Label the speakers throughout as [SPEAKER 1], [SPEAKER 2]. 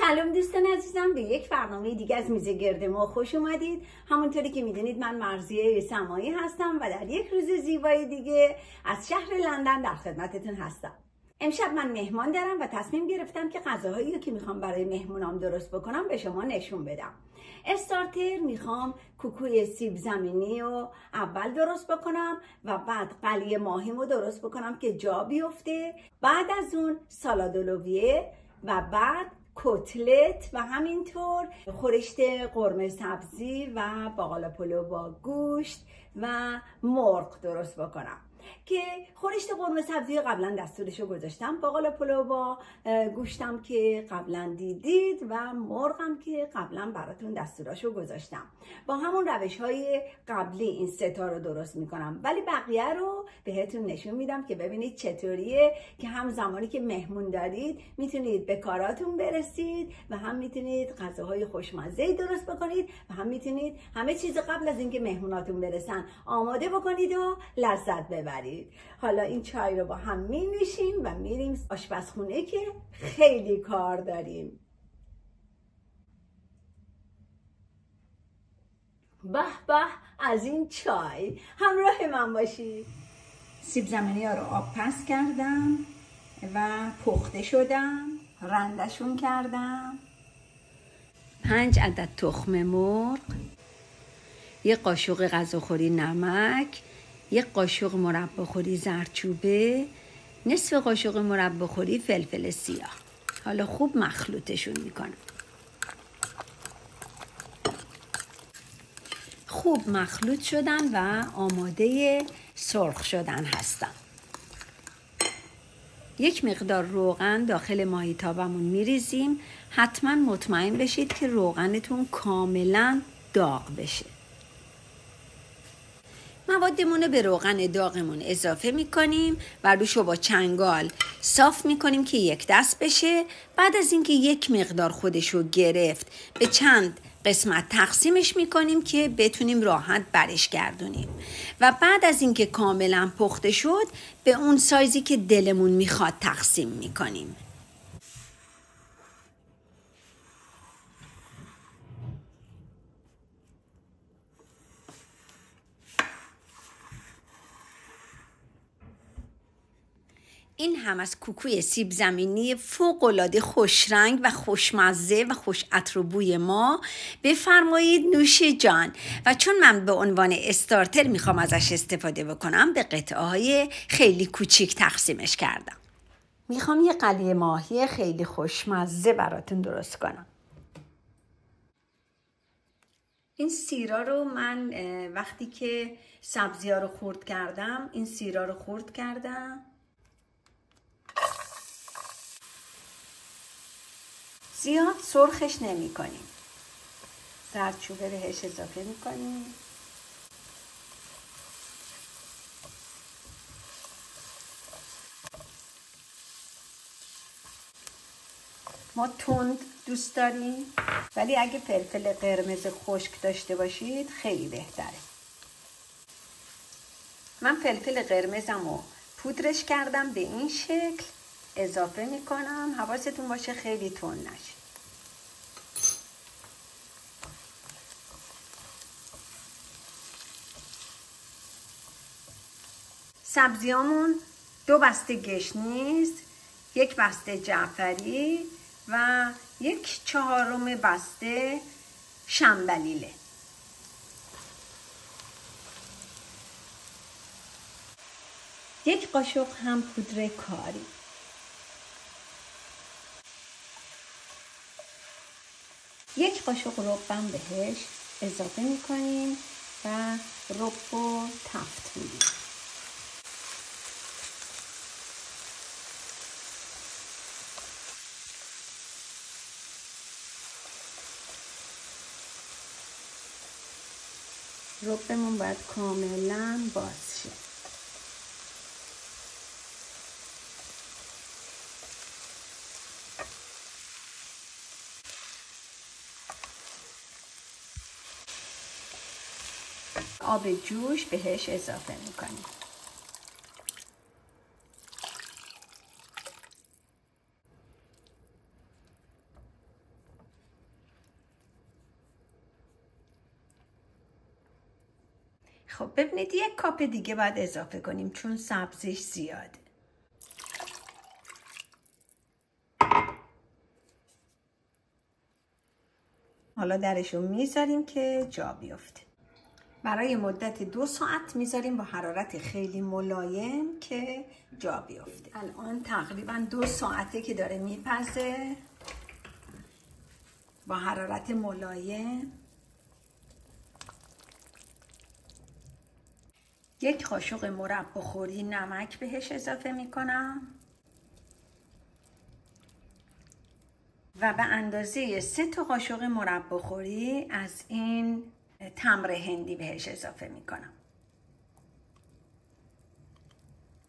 [SPEAKER 1] سلام دوستان عزیزم، به یک برنامه دیگه از میز گرد ما خوش اومدید. همونطوری که میدونید من مرضیه سمایی هستم و در یک روز زیبای دیگه از شهر لندن در خدمتتون هستم. امشب من مهمان دارم و تصمیم گرفتم که غذاهایی رو که میخوام برای مهمونام درست بکنم به شما نشون بدم. استارتر میخوام کوکوی سیب زمینی رو اول درست بکنم و بعد قلی ماهیمو درست بکنم که جا بیفته، بعد از اون سالاد لوبیه و بعد کتلت و همینطور خورشت قرمه سبزی و باقالا پلو با گوشت و مرغ درست بکنم که خورشت قرمه سبزی قبلا دستورشو گذاشتم، باقالا پلو با گوشتم که قبلا دیدید و مرغم که قبلا براتون دستوراشو گذاشتم. با همون روش‌های قبلی این سه تا رو درست میکنم، ولی بقیه رو بهتون نشون میدم که ببینید چطوریه که هم زمانی که مهمون دارید میتونید به کاراتون برسید و هم میتونید غذاهای خوشمزه درست بکنید و هم میتونید همه چیز قبل از اینکه مهموناتون برسن آماده بکنید و لذت ببرید. حالا این چای رو با هم می نوشیم و میریم آشپزخونه که خیلی کار داریم. به به از این چای، همراه من باشید. سیب زمینی ها رو آب پس کردم و پخته شدم، رندشون کردم. 5 عدد تخم مرغ، 1 قاشق غذاخوری نمک، 1 قاشق مرباخوری زردچوبه، نصف قاشق مرباخوری فلفل سیاه. حالا خوب مخلوطشون میکنم. خوب مخلوط شدن و آماده سرخ شدن هستن. 1 مقدار روغن داخل ماهیتابمون میریزیم. حتما مطمئن بشید که روغنتون کاملا داغ بشه. موادمون رو به روغن داغمون اضافه میکنیم و روشو با چنگال صاف میکنیم که یک دست بشه. بعد از اینکه 1 مقدار خودشو گرفت به چند قسمت تقسیمش میکنیم که بتونیم راحت برش گردونیم و بعد از اینکه کاملا پخته شد به اون سایزی که دلمون میخواد تقسیم میکنیم. این هم از کوکوی سیب زمینی فوق‌العاده خوشرنگ و خوشمزه و خوش عطر و بوی ما. بفرمایید نوش جان. و چون من به عنوان استارتر میخوام ازش استفاده بکنم به قطعه‌های خیلی کوچیک تقسیمش کردم. میخوام یه قلی ماهی خیلی خوشمزه براتون درست کنم. این سیرا رو من وقتی که سبزی ها رو خورد کردم این سیرا رو خورد کردم. زیاد سرخش نمی کنیم. زردچوبه بهش اضافه می کنیم. ما تند دوست داریم، ولی اگه فلفل قرمز خشک داشته باشید خیلی بهتره. من فلفل قرمزم رو پودرش کردم، به این شکل اضافه میکنم. حواستون باشه خیلی تند نشه. سبزیامون 2 بسته گشنیز، 1 بسته جعفری و 1/4 بسته شنبلیله. یک قاشق هم پودر کاری. یک قاشق ربم بهش اضافه میکنیم و رب رو تفت میدیم. ربمون باید کاملا باز شه. آب جوش بهش اضافه میکنیم. خب ببینید 1 کاپ دیگه باید اضافه کنیم چون سبزیش زیاده. حالا درشو میذاریم که جا بیفته. برای مدت 2 ساعت میذاریم با حرارت خیلی ملایم که جا بیفته. الان تقریبا 2 ساعته که داره میپزه با حرارت ملایم. 1 قاشق مربا خوری نمک بهش اضافه میکنم و به اندازه 3 تا قاشق مربا خوری از این تمر هندی بهش اضافه میکنم.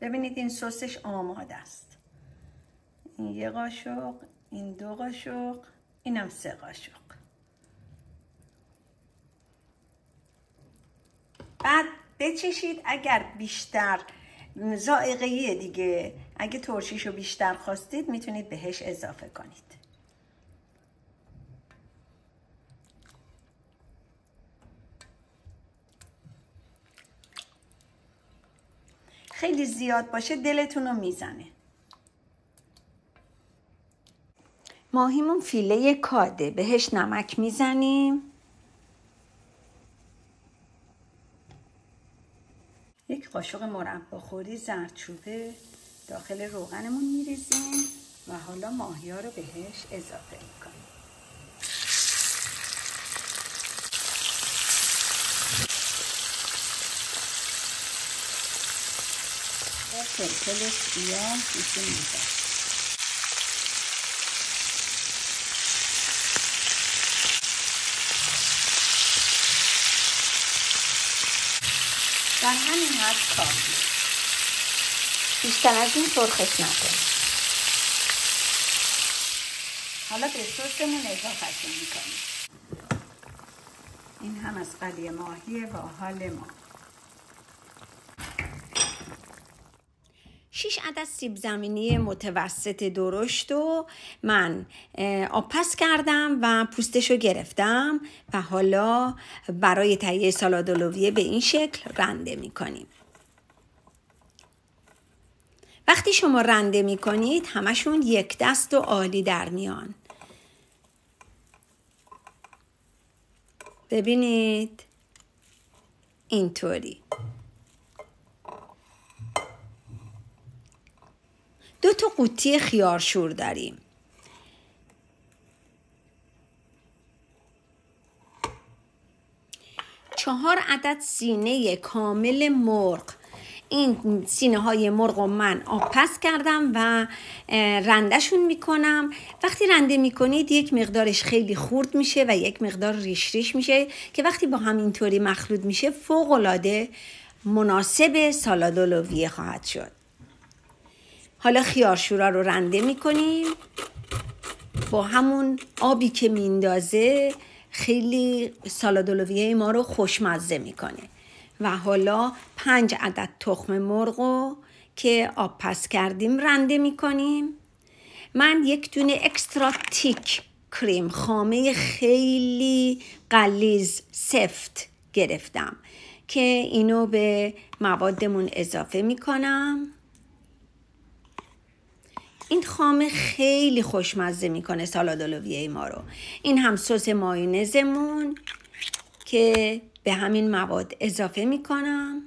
[SPEAKER 1] ببینید این سسش آماده است. این 1 قاشق، این 2 قاشق، اینم 3 قاشق. بعد بچشید. اگر بیشتر ذائقه‌ای دیگه، اگه ترشیشو بیشتر خواستید میتونید بهش اضافه کنید. خیلی زیاد باشه دلتون رو میزنه. ماهیمون فیله کاده، بهش نمک میزنیم. 1 قاشق مربا خوری زردچوبه داخل روغنمون میریزیم و حالا ماهی ها رو بهش اضافه میکنیم. و فلفل سیاه میزنیم. در همین حد کافی. بیشتر از این سرخش نکنیم. حالا به سسمون اضافه میکنیم. این هم از قلی ماهی با حال ما. 6 عدد سیب زمینی متوسط درشت و من آب پس کردم و پوستشو گرفتم و حالا برای تهیه سالاد لوبیا به این شکل رنده میکنیم. وقتی شما رنده میکنید همشون 1 دست و عالی در میان. ببینید اینطوری. 2 تا قوطی خیارشور داریم. چهار عدد سینه کامل مرغ. این سینه های مرغ رو من آب پس کردم و رندهشون میکنم. وقتی رنده میکنید 1 مقدارش خیلی خورد میشه و 1 مقدار ریش ریش میشه که وقتی با هم اینطوری مخلوط میشه فوق العاده مناسب سالاد لوبیا خواهد شد. حالا خیارشورا رو رنده میکنیم. با همون آبی که میندازه خیلی سالاد لوبیا ما رو خوشمزه میکنه. و حالا 5 عدد تخم مرغ رو که آب پس کردیم رنده میکنیم. من 1 دونه اکسترا تیک کریم خامه خیلی غلیظ سفت گرفتم که اینو به موادمون اضافه میکنم. این خامه خیلی خوشمزه میکنه سالاد لوبیا ما رو. این هم سس مایونزمون که به همین مواد اضافه میکنم.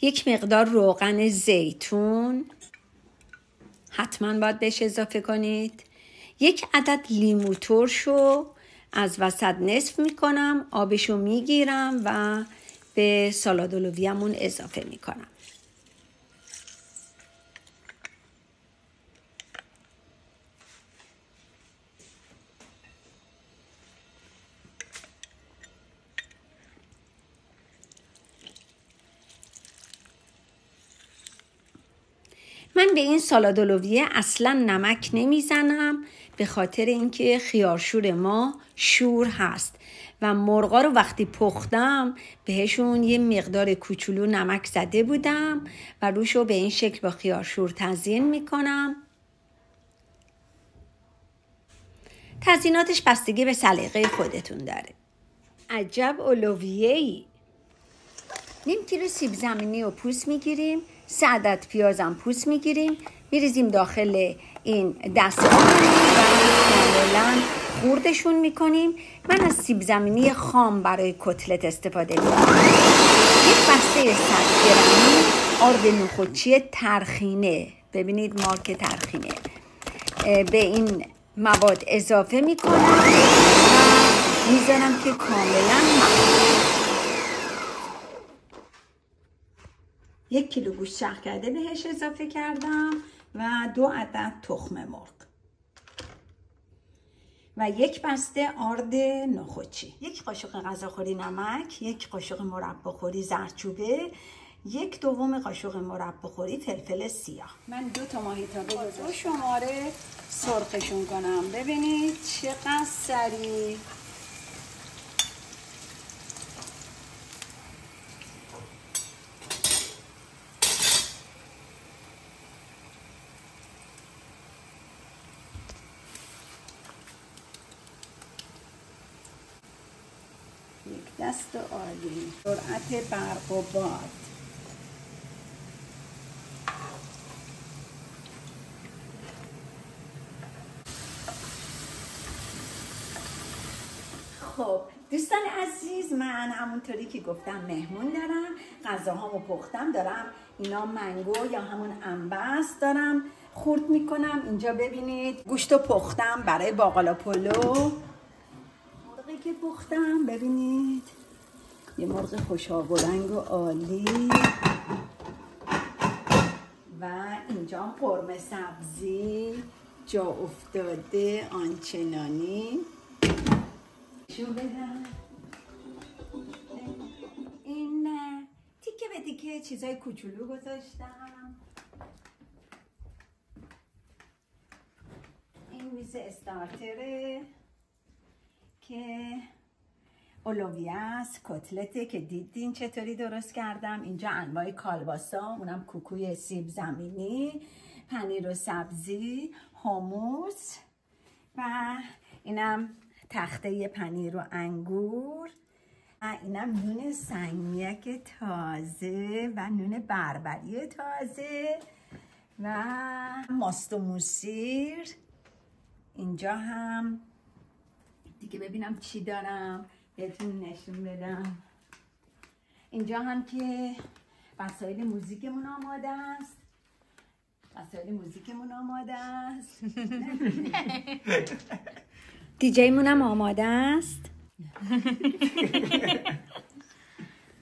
[SPEAKER 1] یک مقدار روغن زیتون حتما باید بهش اضافه کنید. 1 عدد لیمو ترشو از وسط نصف میکنم، آبشو میگیرم و به سالاد لوبیامون اضافه میکنم. من به این سالاد اولویه اصلا نمک نمیزنم، به خاطر اینکه خیارشور ما شور هست و مرغا رو وقتی پختم بهشون یه مقدار کوچولو نمک زده بودم و روشو به این شکل با خیارشور تزیین میکنم. تزییناتش بستگی به سلیقه خودتون داره. عجب اولویه‌ای. نیم کیلو سیب زمینی رو پوست میگیریم، 3 عدد پیازم پوست میگیریم، میریزیم داخل این دستگاه و کاملا خوردشون میکنیم. من از سیب زمینی خام برای کتلت استفاده میکنم. یک بسته 100 گرمی آرد نخودچی ترخینه، ببینید مارک ترخینه، به این مواد اضافه میکنم و میذارم که کاملا مخلوط. 1 کیلو گوشت شق کرده بهش اضافه کردم و 2 عدد تخم مرغ و 1 بسته آرد نخودچی، 1 قاشق غذاخوری نمک، 1 قاشق مرباخوری زردچوبه، 1/2 قاشق مرباخوری فلفل سیاه. من 2 تا ماهیتابه رو شماره سرخشون کنم. ببینید چقدر سریع. یک دست عالی، سرعت برق و باد. خب دوستان عزیز، من همونطوری که گفتم مهمون دارم، غذاهامو پختم، دارم اینا منگو یا همون انبست دارم خورد میکنم. اینجا ببینید گوشتو پختم برای باقالا پلو. مرغی که پختم ببینید، یه مرغ خوشاب و رنگ و عالی و اینجا قرمه سبزی جا افتاده آنچنانی. شو بدم این تیکه به تیکه چیزای کوچولو گذاشتم. این میز استارتره که اولویه است، کتلته که دیدین چطوری درست کردم. اینجا انواع کالباسا، اونم کوکوی سیب زمینی، پنیر و سبزی، حموس و اینم تخته پنیر و انگور. اینم نون سنگک تازه و نون بربری تازه و ماست و موسیر. اینجا هم دیگه ببینم چی دارم بهتون نشون بدم. اینجا هم که وسایل موزیکمون آماده است. وسایل موزیکمون آماده است. دیجیمون هم آماده است.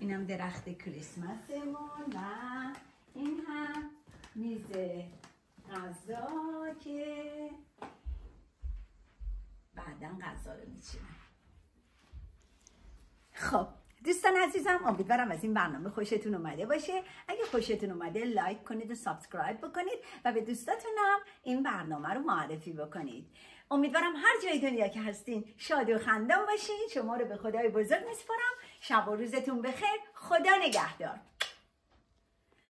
[SPEAKER 1] اینم درخت کریسمسمون و این هم میز غذا که بعداً غذا رو میچینم. خب دوستان عزیزم، امیدوارم از این برنامه خوشتون اومده باشه. اگه خوشتون اومده لایک کنید و سابسکرایب بکنید و به دوستاتون هم این برنامه رو معرفی بکنید. امیدوارم هر جای دنیا که هستین شاد و خندان باشین. شما رو به خدای بزرگ میسپارم. شب و روزتون بخیر. خدا نگهدار.